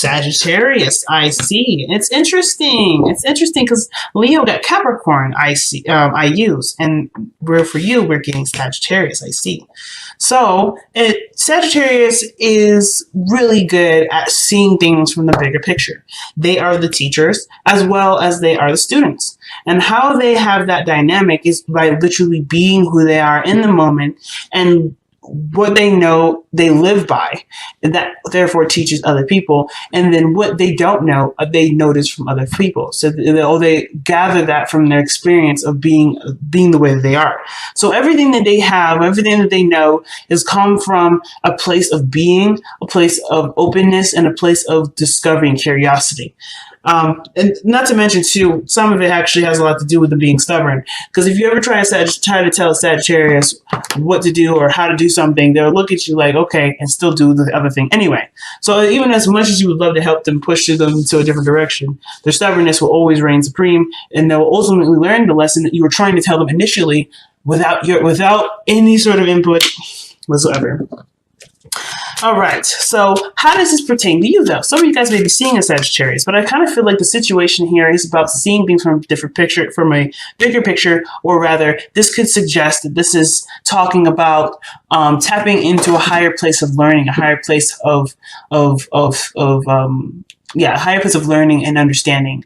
Sagittarius, I see. It's interesting. It's interesting because Leo got Capricorn, I see. I use, and for you, we're getting Sagittarius, I see. So Sagittarius is really good at seeing things from the bigger picture. They are the teachers as well as they are the students. And how they have that dynamic is by literally being who they are in the moment and what they know they live by, and that therefore teaches other people. And then what they don't know, they notice from other people. So they gather that from their experience of being the way that they are. So everything that they have, everything that they know has come from a place of being, a place of openness, and a place of discovery and curiosity. And not to mention too, some of it actually has a lot to do with them being stubborn. Because if you ever try to tell a Sagittarius what to do or how to do something, they'll look at you like, okay, and still do the other thing anyway. So even as much as you would love to help them push them into a different direction, their stubbornness will always reign supreme, and they'll ultimately learn the lesson that you were trying to tell them initially without any sort of input whatsoever. All right, so how does this pertain to you, though? Some of you guys may be seeing a Sagittarius, but I kind of feel like the situation here is about seeing things from a different picture, from a bigger picture, or rather, this could suggest that this is talking about tapping into a higher place of learning, a higher place of a higher place of learning and understanding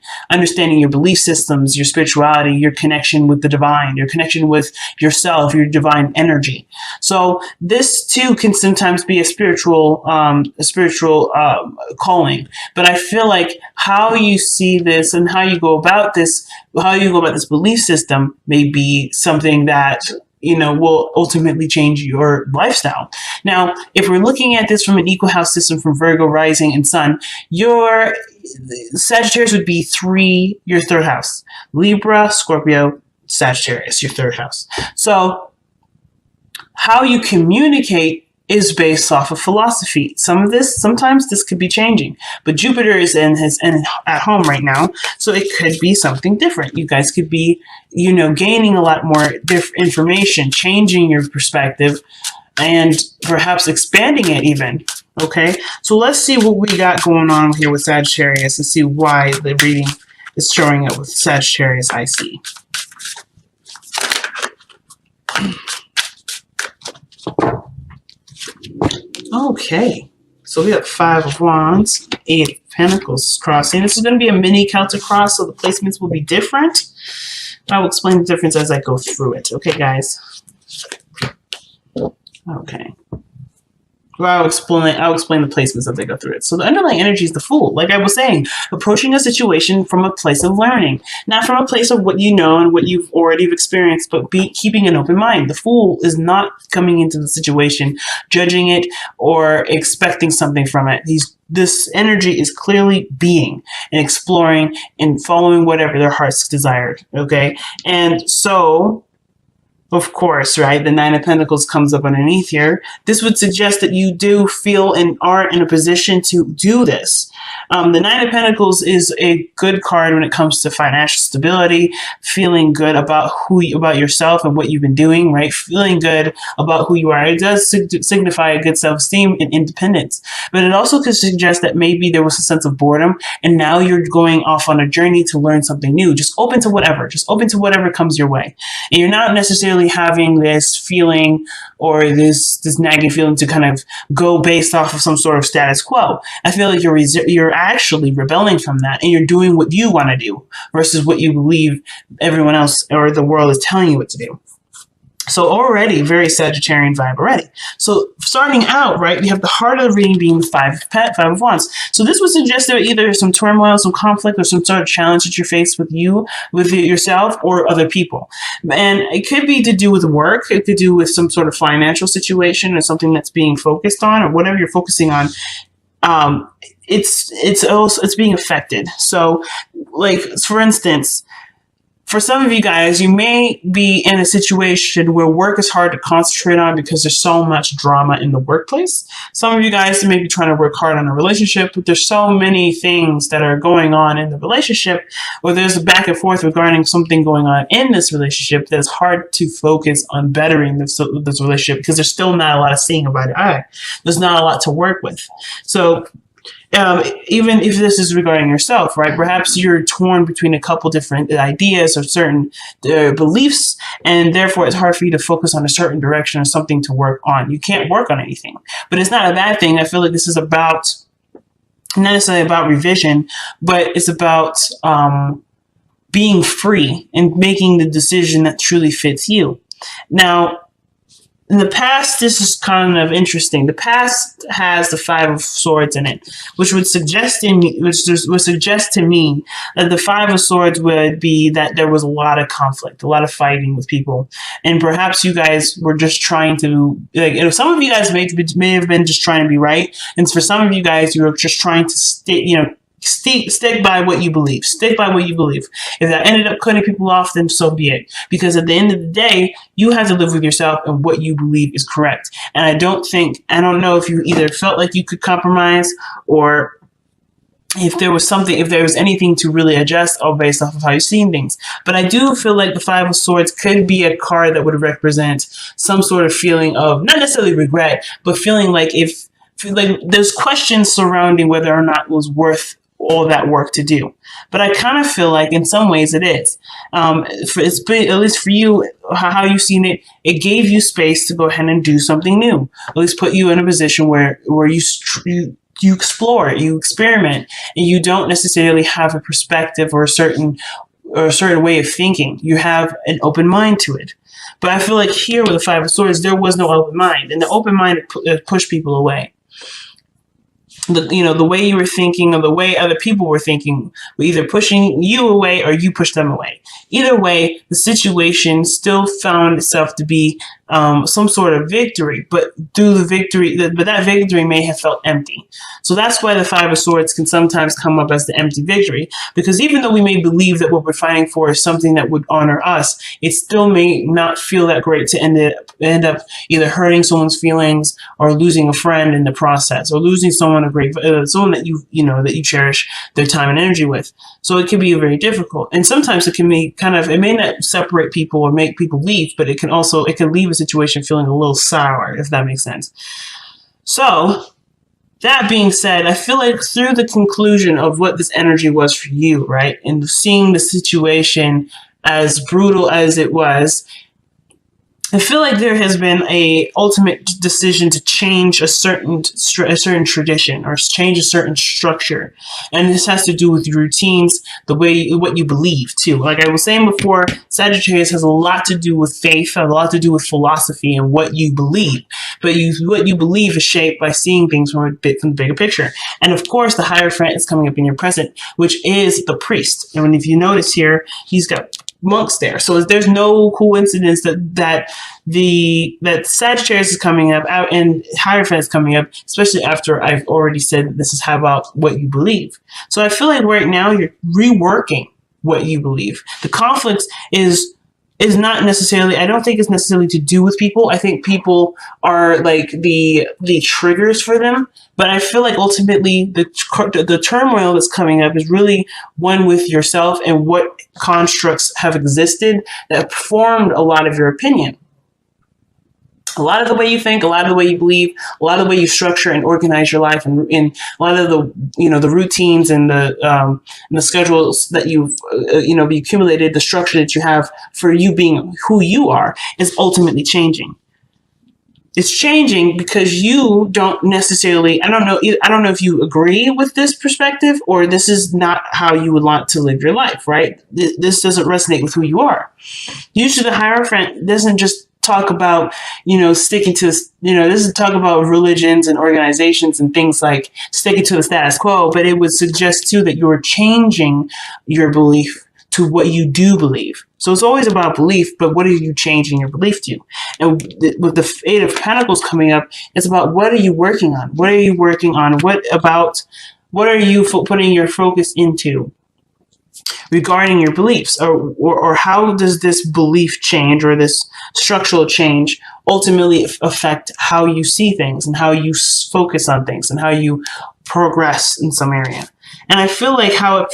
your belief systems, your spirituality, your connection with the divine, your connection with yourself, your divine energy. So this too can sometimes be a spiritual calling. But I feel like how you see this and how you go about this belief system may be something that will ultimately change your lifestyle. Now, if we're looking at this from an equal house system from Virgo rising and sun, your Sagittarius would be your third house. Libra, Scorpio, Sagittarius, your third house. So how you communicate is based off of philosophy. Sometimes this could be changing, but Jupiter is at home right now, so it could be something different. You guys could be, gaining a lot more information, changing your perspective, and perhaps expanding it even. Okay, so let's see what we got going on here with Sagittarius and see why the reading is showing up with Sagittarius I see. Okay, so we have 5 of Wands, 8 of Pentacles crossing. This is going to be a mini Celtic cross, so the placements will be different. I will explain the difference as I go through it. Okay, guys? Okay. Well, I'll explain the placements as they go through it. So the underlying energy is the Fool. Like I was saying, approaching a situation from a place of learning, not from a place of what you know and what you've already experienced, but keeping an open mind. The Fool is not coming into the situation, judging it, or expecting something from it. This energy is clearly being and exploring and following whatever their hearts desired. Okay, and so, of course, right, the 9 of Pentacles comes up underneath here. This would suggest that you do feel and are in a position to do this. The 9 of Pentacles is a good card when it comes to financial stability, feeling good about about yourself and what you've been doing, right? Feeling good about who you are. It does signify a good self-esteem and independence. But it also could suggest that maybe there was a sense of boredom, and now you're going off on a journey to learn something new. Just open to whatever. Just open to whatever comes your way. And you're not necessarily having this feeling or this nagging feeling to kind of go based off of some sort of status quo. I feel like you're actually rebelling from that, and you're doing what you want to do versus what you believe everyone else or the world is telling you what to do. So already very Sagittarian vibe already. So starting out, right, we have the heart of the reading being the 5 of Wands. So this would suggest that either some turmoil, some conflict, or some sort of challenge that you're faced with yourself or other people. And it could be to do with work. It could do with some sort of financial situation or something that's being focused on, or whatever you're focusing on. It's being affected. So, like, for instance, for some of you guys, you may be in a situation where work is hard to concentrate on because there's so much drama in the workplace. Some of you guys may be trying to work hard on a relationship, but there's so many things that are going on in the relationship, or there's a back and forth regarding something going on in this relationship that it's hard to focus on bettering this relationship because there's still not a lot of seeing about it. There's not a lot to work with. So even if this is regarding yourself, right? Perhaps you're torn between a couple different ideas or certain beliefs, and therefore it's hard for you to focus on a certain direction or something to work on. You can't work on anything, but it's not a bad thing. I feel like this is about, not necessarily about revision, but it's about being free and making the decision that truly fits you. Now, in the past, this is kind of interesting. The past has the Five of Swords in it, which would suggest to me that the Five of Swords would be that there was a lot of conflict, a lot of fighting with people, and perhaps you guys were just trying to, like, some of you guys may have been just trying to be right, and for some of you guys, you were just trying to stick by what you believe. Stick by what you believe. If that ended up cutting people off, then so be it. Because at the end of the day, you have to live with yourself and what you believe is correct. And I don't know if you either felt like you could compromise, or if there was anything to really adjust or based off of how you're seeing things. But I do feel like the Five of Swords could be a card that would represent some sort of feeling of, not necessarily regret, but feeling like there's questions surrounding whether or not it was worth all that work to do. But I kind of feel like in some ways it is. At least for you, how you've seen it, it gave you space to go ahead and do something new. At least put you in a position where you explore, you experiment, and you don't necessarily have a perspective or a certain way of thinking. You have an open mind to it. But I feel like here with the Five of Swords, there was no open mind, and the open mind pushed people away. The way you were thinking or the way other people were thinking were either pushing you away or you pushed them away. Either way, the situation still found itself to be some sort of victory, but that victory may have felt empty. So that's why the Five of Swords can sometimes come up as the empty victory, because even though we may believe that what we're fighting for is something that would honor us, it still may not feel that great to end up either hurting someone's feelings or losing a friend in the process, or losing someone that you cherish their time and energy with. So it can be very difficult, and sometimes it can be it may not separate people or make people leave, but it can leave a situation feeling a little sour, if that makes sense. So that being said, I feel like through the conclusion of what this energy was for you, right, and seeing the situation as brutal as it was, I feel like there has been a ultimate decision to change a certain tradition or change a certain structure, and this has to do with your routines, what you believe too. Like I was saying before, Sagittarius has a lot to do with faith, a lot to do with philosophy and what you believe. But what you believe is shaped by seeing things from the bigger picture. And of course, the Hierophant is coming up in your present, which is the priest. And if you notice here, he's got monks there. So there's no coincidence that Sagittarius is coming up out and Hierophant is coming up, especially after I've already said that this is about what you believe. So I feel like right now you're reworking what you believe. The conflict is not necessarily, I don't think it's necessarily to do with people. I think people are like the triggers for them. But I feel like ultimately the turmoil that's coming up is really one with yourself and what constructs have existed that formed a lot of your opinion. A lot of the way you think, a lot of the way you believe, a lot of the way you structure and organize your life, and a lot of the routines and the schedules that you've accumulated, the structure that you have for you being who you are is ultimately changing. It's changing because you don't necessarily, I don't know if you agree with this perspective or this is not how you would want to live your life, right? This doesn't resonate with who you are. Usually the Hierophant doesn't just talk about, sticking to, this is talk about religions and organizations and things like sticking to the status quo, but it would suggest too that you're changing your belief to what you do believe. So it's always about belief, but what are you changing your belief to? And with the Eight of Pentacles coming up, it's about what are you working on? What are you working on? What are you putting your focus into regarding your beliefs, or how does this belief change or this structural change ultimately affect how you see things and how you focus on things and how you progress in some area? And I feel like how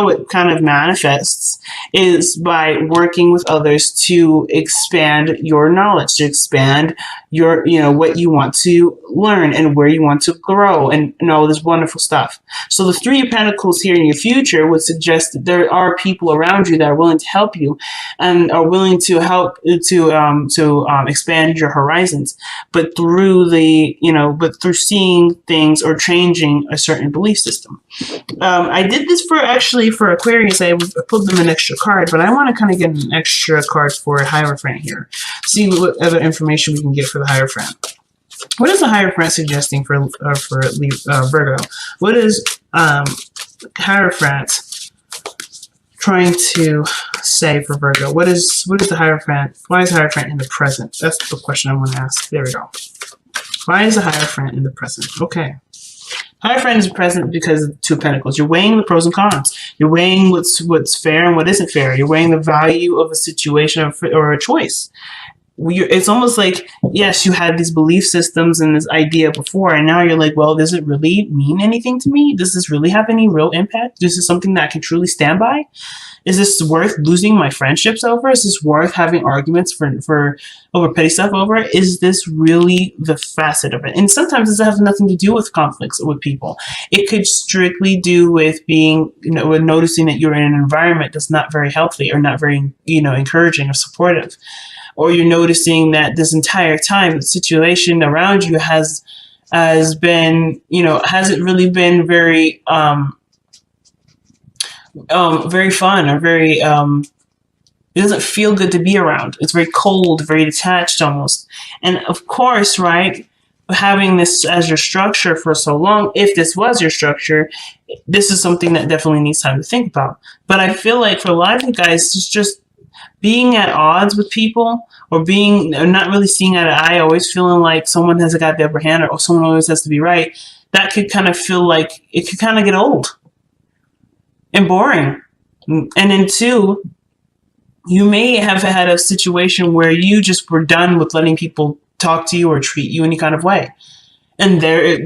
it kind of manifests is by working with others to expand your knowledge, to expand your, what you want to learn and where you want to grow and all this wonderful stuff. So the Three of Pentacles here in your future would suggest that there are people around you that are willing to help you and are willing to help to expand your horizons, but through through seeing things or changing a certain belief system. I did this for Aquarius. I pulled them an extra card, but I want to kind of get an extra card for a Hierophant here. See what other information we can get for the Hierophant. What is the Hierophant suggesting for Virgo? What is Hierophant trying to say for Virgo? What is the Hierophant? Why is Hierophant in the present? That's the question I want to ask. There we go. Why is the Hierophant in the present? Okay. Hierophant is present because of Two of Pentacles. You're weighing the pros and cons. You're weighing what's fair and what isn't fair. You're weighing the value of a situation or a choice. It's almost like, yes, you had these belief systems and this idea before, and now you're like, well, does it really mean anything to me? Does this really have any real impact? Is this something that I can truly stand by? Is this worth losing my friendships over? Is this worth having arguments for over petty stuff over? Is this really the facet of it? And sometimes this has nothing to do with conflicts with people. It could strictly do with being, with noticing that you're in an environment that's not very healthy or not very, encouraging or supportive. Or you're noticing that this entire time the situation around you has been, hasn't really been very very fun or very it doesn't feel good to be around. It's very cold, very detached almost. And of course, right, having this as your structure for so long, if this was your structure, this is something that definitely needs time to think about. But I feel like for a lot of you guys, it's just being at odds with people or not really seeing eye to eye, always feeling like someone has got the upper hand or someone always has to be right, that could kind of feel like it could kind of get old and boring. And then two, you may have had a situation where you just were done with letting people talk to you or treat you any kind of way. And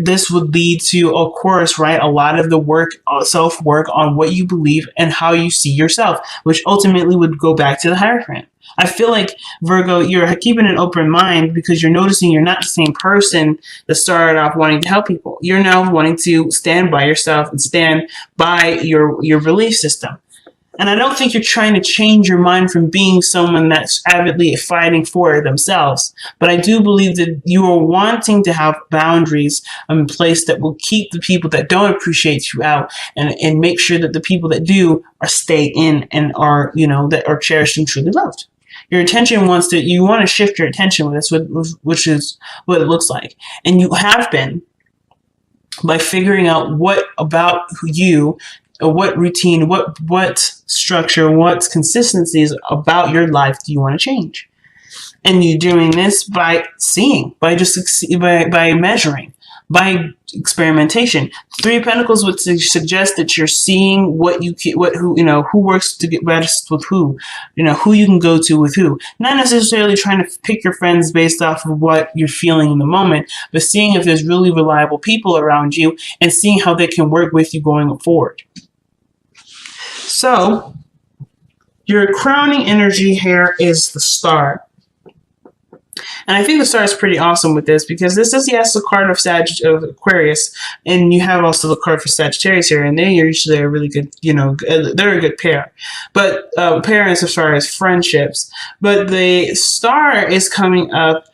this would lead to, of course, right, a lot of the self-work on what you believe and how you see yourself, which ultimately would go back to the Hierophant. I feel like, Virgo, you're keeping an open mind because you're noticing you're not the same person that started off wanting to help people. You're now wanting to stand by yourself and stand by your belief system. And I don't think you're trying to change your mind from being someone that's avidly fighting for themselves. But I do believe that you are wanting to have boundaries in place that will keep the people that don't appreciate you out and make sure that the people that do stay in and are, that are cherished and truly loved. Your attention you want to shift your attention with this, which is what it looks like. And you have been by figuring out what about you, or what routine, what structure, what consistencies about your life do you want to change? And you're doing this by seeing, by measuring, by experimentation. Three of Pentacles would suggest that you're seeing who works to get best with who, who you can go to with who. Not necessarily trying to pick your friends based off of what you're feeling in the moment, but seeing if there's really reliable people around you and seeing how they can work with you going forward. So, your crowning energy here is the Star. And I think the Star is pretty awesome with this because this is, yes, a card of Aquarius, and you have also the card for Sagittarius here, and they're usually a really good, they're a good pair. But parents as far as friendships. But the Star is coming up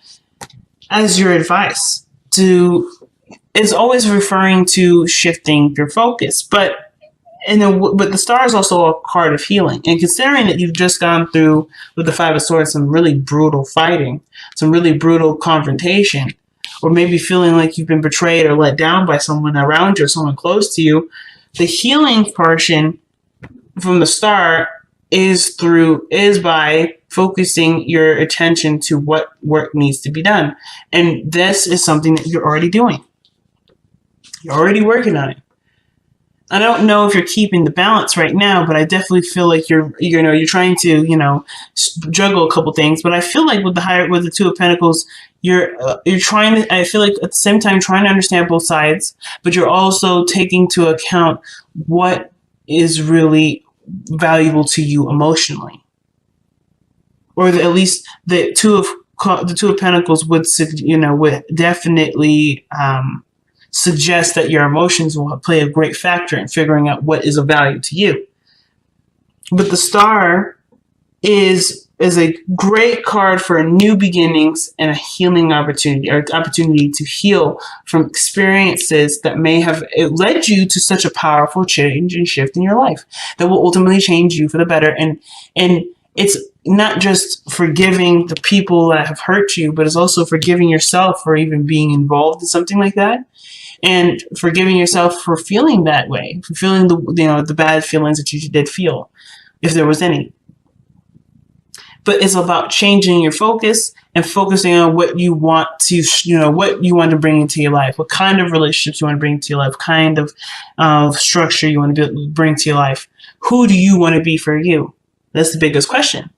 as your advice it's always referring to shifting your focus, but the Star is also a card of healing. And considering that you've just gone through, with the Five of Swords, some really brutal fighting, some really brutal confrontation, or maybe feeling like you've been betrayed or let down by someone around you or someone close to you, the healing portion from the Star is by focusing your attention to what work needs to be done. And this is something that you're already doing. You're already working on it. I don't know if you're keeping the balance right now, but I definitely feel like you're trying to, juggle a couple things. But I feel like with the Two of Pentacles, you're trying to. I feel like at the same time trying to understand both sides, but you're also taking into account what is really valuable to you emotionally, or at least the Two of Pentacles would definitely suggest that your emotions will play a great factor in figuring out what is of value to you. But the Star is a great card for new beginnings and a healing opportunity, or opportunity to heal from experiences that may have led you to such a powerful change and shift in your life that will ultimately change you for the better. And it's not just forgiving the people that have hurt you, but it's also forgiving yourself for even being involved in something like that. And forgiving yourself for feeling that way, for feeling the bad feelings that you did feel, if there was any. But it's about changing your focus and focusing on what you want to, what you want to bring into your life, what kind of relationships you want to bring into your life, what kind of structure you want to bring to your life. Who do you want to be for you? That's the biggest question.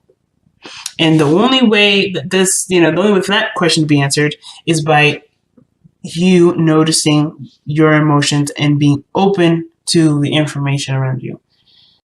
And the only way that the only way for that question to be answered is by you noticing your emotions and being open to the information around you.